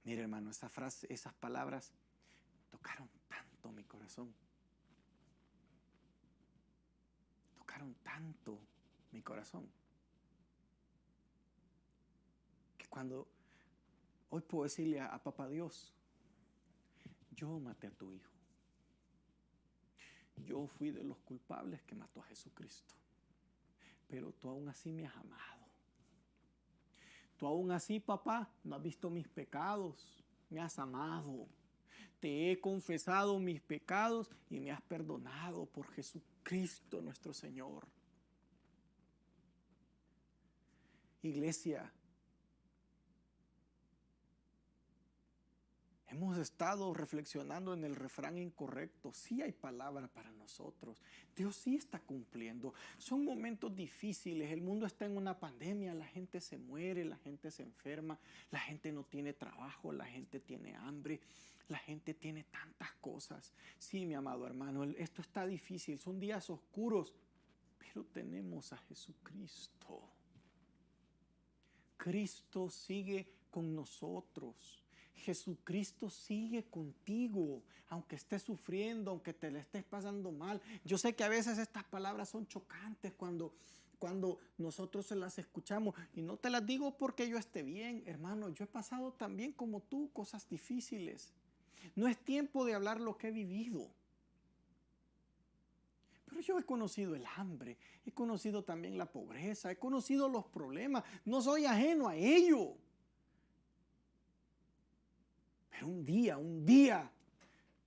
Mire, hermano, esa frase, esas palabras tocaron tanto mi corazón. Tocaron tanto mi corazón. Que cuando hoy puedo decirle a papá Dios, yo maté a tu hijo. Yo fui de los culpables que mató a Jesucristo. Pero tú aún así me has amado. Tú aún así, papá, no has visto mis pecados. Me has amado. Te he confesado mis pecados y me has perdonado por Jesucristo nuestro Señor. Iglesia, hemos estado reflexionando en el refrán incorrecto. Sí hay palabra para nosotros. Dios sí está cumpliendo. Son momentos difíciles. El mundo está en una pandemia. La gente se muere, la gente se enferma, la gente no tiene trabajo, la gente tiene hambre, la gente tiene tantas cosas. Sí, mi amado hermano, esto está difícil. Son días oscuros, pero tenemos a Jesucristo. Cristo sigue con nosotros. Jesucristo sigue contigo, aunque estés sufriendo, aunque te le estés pasando mal. Yo sé que a veces estas palabras son chocantes cuando nosotros se las escuchamos. Y no te las digo porque yo esté bien, hermano. Yo he pasado también como tú cosas difíciles. No es tiempo de hablar lo que he vivido. Pero yo he conocido el hambre, he conocido también la pobreza, he conocido los problemas. No soy ajeno a ello. Pero un día,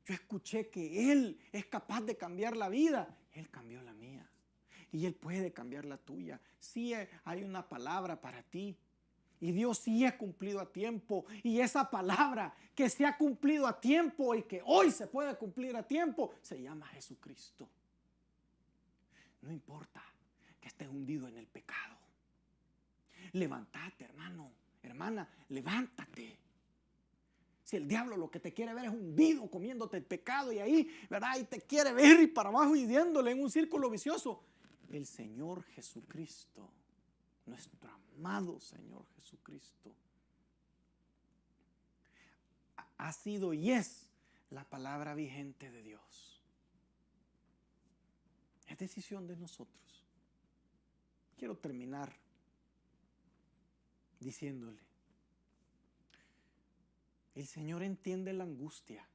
yo escuché que Él es capaz de cambiar la vida. Él cambió la mía. Y Él puede cambiar la tuya. Sí hay una palabra para ti. Y Dios sí ha cumplido a tiempo. Y esa palabra que se ha cumplido a tiempo y que hoy se puede cumplir a tiempo, se llama Jesucristo. No importa que estés hundido en el pecado. Levántate, hermano, hermana, levántate. Si el diablo lo que te quiere ver es hundido comiéndote el pecado y ahí, ¿verdad? Y te quiere ver y para abajo y diéndole en un círculo vicioso. El Señor Jesucristo, nuestro amado Señor Jesucristo, ha sido y es la palabra vigente de Dios. Es decisión de nosotros. Quiero terminar diciéndole, el Señor entiende la angustia.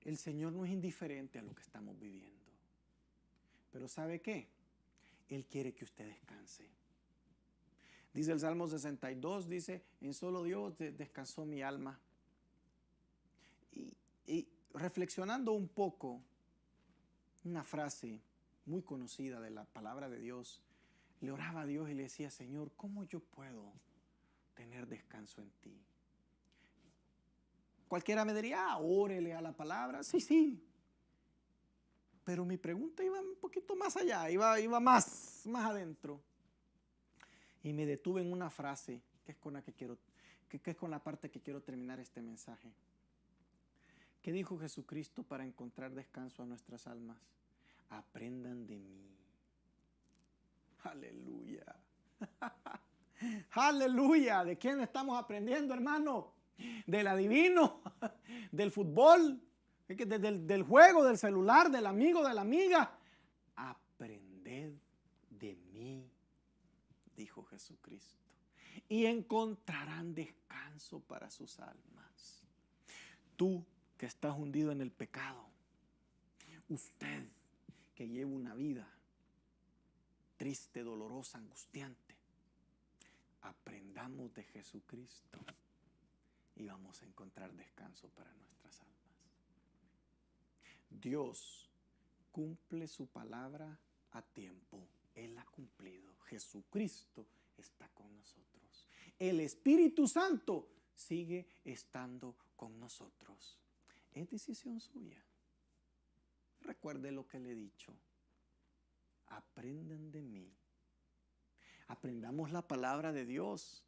El Señor no es indiferente a lo que estamos viviendo. Pero ¿sabe qué? Él quiere que usted descanse. Dice el Salmo 62, dice, en solo Dios descansó mi alma. Y reflexionando un poco, una frase muy conocida de la palabra de Dios, le oraba a Dios y le decía, Señor, ¿cómo yo puedo tener descanso en ti? Cualquiera me diría, órele a la palabra. Sí. Pero mi pregunta iba un poquito más allá, iba más adentro. Y me detuve en una frase que es con la parte que quiero terminar este mensaje. ¿Qué dijo Jesucristo para encontrar descanso a nuestras almas? Aprendan de mí. Aleluya. Aleluya. ¿De quién estamos aprendiendo, hermano? Del adivino, del fútbol, del juego, del celular, del amigo, de la amiga. Aprended de mí, dijo Jesucristo, y encontrarán descanso para sus almas. Tú que estás hundido en el pecado, usted que lleva una vida triste, dolorosa, angustiante, aprendamos de Jesucristo y vamos a encontrar descanso para nuestras almas. Dios cumple su palabra a tiempo. Él ha cumplido. Jesucristo está con nosotros. El Espíritu Santo sigue estando con nosotros. Es decisión suya. recuerde lo que le he dicho. Aprendan de mí. Aprendamos la palabra de Dios.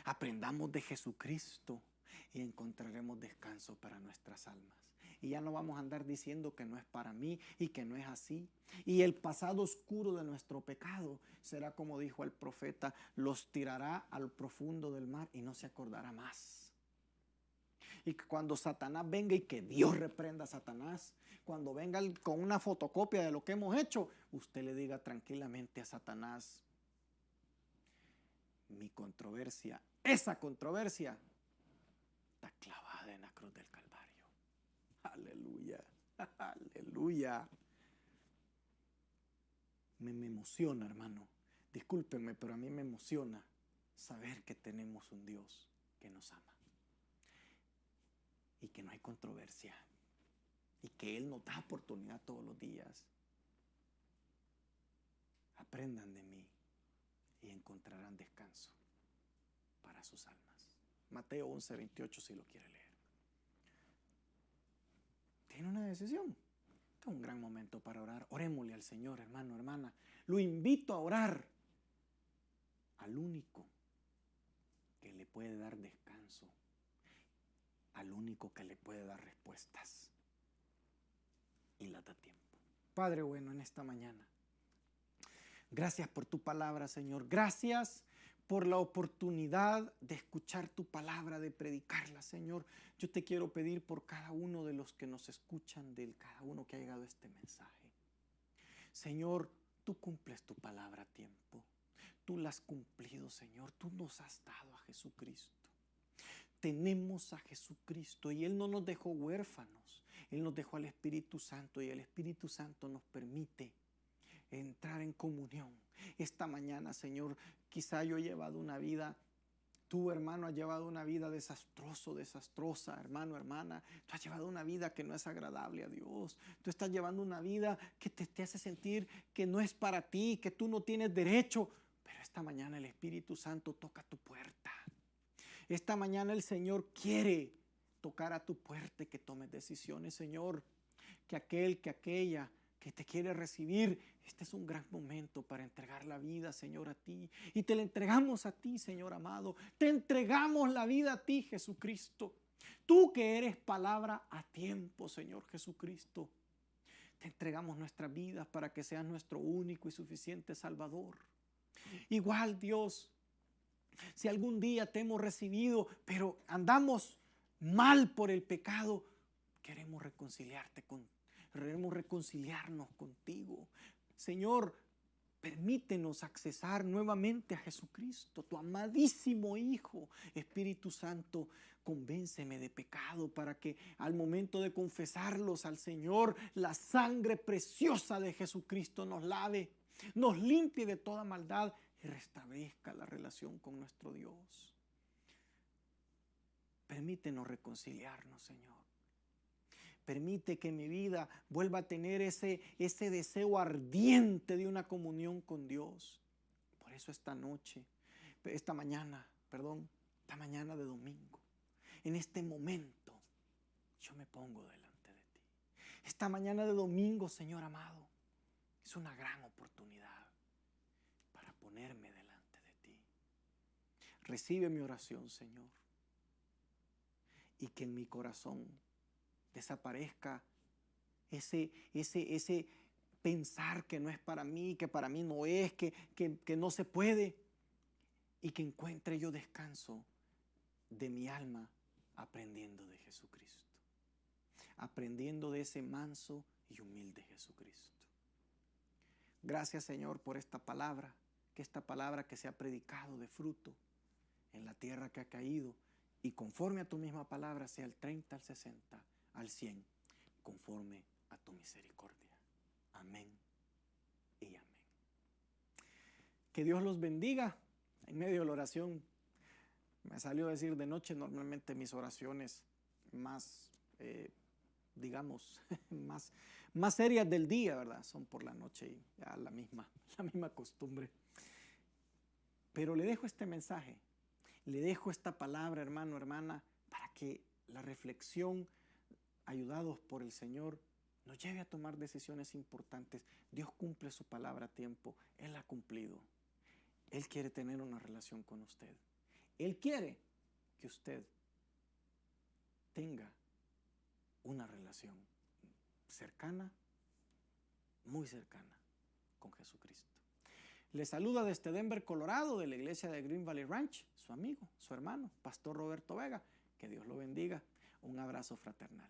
Aprendamos de Jesucristo y encontraremos descanso para nuestras almas. Y ya no vamos a andar diciendo que no es para mí y que no es así. Y el pasado oscuro de nuestro pecado será, como dijo el profeta, los tirará al profundo del mar y no se acordará más. Y que cuando Satanás venga, y que Dios reprenda a Satanás, cuando venga con una fotocopia de lo que hemos hecho, usted le diga tranquilamente a Satanás: mi controversia, esa controversia, está clavada en la cruz del Calvario. Aleluya, aleluya. Me emociona, hermano. Discúlpenme, pero a mí me emociona saber que tenemos un Dios que nos ama y que no hay controversia y que Él nos da oportunidad todos los días. Aprendan de mí y encontrarán descanso para sus almas. Mateo 11:28, si lo quiere leer. Tiene una decisión. Este es un gran momento para orar. Orémosle al Señor, hermano, hermana. Lo invito a orar al único que le puede dar descanso, al único que le puede dar respuestas y la da tiempo. Padre bueno, en esta mañana, gracias por tu palabra, Señor. Gracias por la oportunidad de escuchar tu palabra, de predicarla, Señor. Yo te quiero pedir por cada uno de los que nos escuchan, de cada uno que ha llegado a este mensaje. Señor, tú cumples tu palabra a tiempo. Tú la has cumplido, Señor. Tú nos has dado a Jesucristo. Tenemos a Jesucristo y Él no nos dejó huérfanos. Él nos dejó al Espíritu Santo y el Espíritu Santo nos permite entrar en comunión. Esta mañana, Señor, quizá yo he llevado una vida, tú, hermano, has llevado una vida desastrosa, hermano, hermana. Tú has llevado una vida que no es agradable a Dios. Tú estás llevando una vida que te hace sentir que no es para ti, que tú no tienes derecho. Pero esta mañana el Espíritu Santo toca tu puerta. Esta mañana el Señor quiere tocar a tu puerta y que tomes decisiones, Señor. Que aquella que te quiere recibir, este es un gran momento para entregar la vida, Señor, a ti. Y te la entregamos a ti, Señor amado. Te entregamos la vida a ti, Jesucristo. Tú que eres palabra a tiempo, Señor Jesucristo. Te entregamos nuestras vidas para que seas nuestro único y suficiente Salvador. Igual, Dios, si algún día te hemos recibido, pero andamos mal por el pecado, queremos reconciliarnos contigo. Señor, permítenos accesar nuevamente a Jesucristo, tu amadísimo Hijo. Espíritu Santo, convénceme de pecado para que al momento de confesarlos al Señor, la sangre preciosa de Jesucristo nos lave, nos limpie de toda maldad y restablezca la relación con nuestro Dios. Permítenos reconciliarnos, Señor. Permite que mi vida vuelva a tener ese deseo ardiente de una comunión con Dios. Por eso esta mañana de domingo, en este momento, yo me pongo delante de ti. Esta mañana de domingo, Señor amado, es una gran oportunidad para ponerme delante de ti. Recibe mi oración, Señor, y que en mi corazón desaparezca ese pensar que no es para mí, que para mí no es, que no se puede, y que encuentre yo descanso de mi alma aprendiendo de Jesucristo, aprendiendo de ese manso y humilde Jesucristo. Gracias, Señor, por esta palabra, que esta palabra que se ha predicado de fruto en la tierra que ha caído, y conforme a tu misma palabra sea el 30, al 60, al 100, conforme a tu misericordia. Amén y amén. Que Dios los bendiga. En medio de la oración me salió a decir de noche. Normalmente mis oraciones más, digamos, más serias del día, ¿verdad? Son por la noche y ya la misma costumbre. Pero le dejo este mensaje, le dejo esta palabra, hermano, hermana, para que la reflexión, ayudados por el Señor, nos lleve a tomar decisiones importantes. Dios cumple su palabra a tiempo. Él ha cumplido. Él quiere tener una relación con usted. Él quiere que usted tenga una relación cercana, muy cercana con Jesucristo. Le saluda desde Denver, Colorado, de la iglesia de Green Valley Ranch, su amigo, su hermano, Pastor Roberto Vega. Que Dios lo bendiga. Un abrazo fraternal.